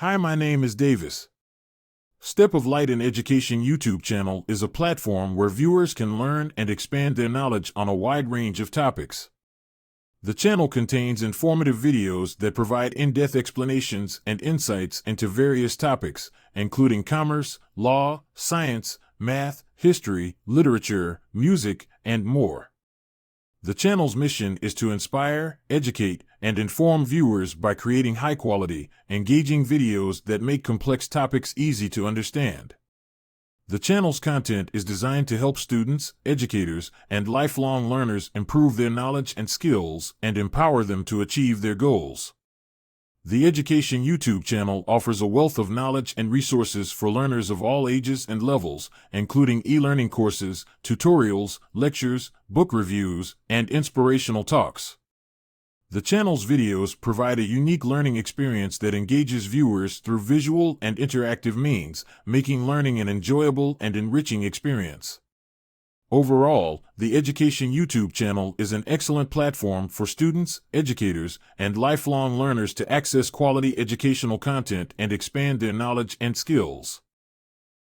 Hi, my name is Davis. Step of Light in Education YouTube channel is a platform where viewers can learn and expand their knowledge on a wide range of topics. The channel contains informative videos that provide in-depth explanations and insights into various topics, including commerce, law, science, math, history, literature, music, and more. The channel's mission is to inspire, educate, and inform viewers by creating high-quality, engaging videos that make complex topics easy to understand. The channel's content is designed to help students, educators, and lifelong learners improve their knowledge and skills and empower them to achieve their goals. The Education YouTube channel offers a wealth of knowledge and resources for learners of all ages and levels, including e-learning courses, tutorials, lectures, book reviews, and inspirational talks. The channel's videos provide a unique learning experience that engages viewers through visual and interactive means, making learning an enjoyable and enriching experience. Overall, the Education YouTube channel is an excellent platform for students, educators, and lifelong learners to access quality educational content and expand their knowledge and skills.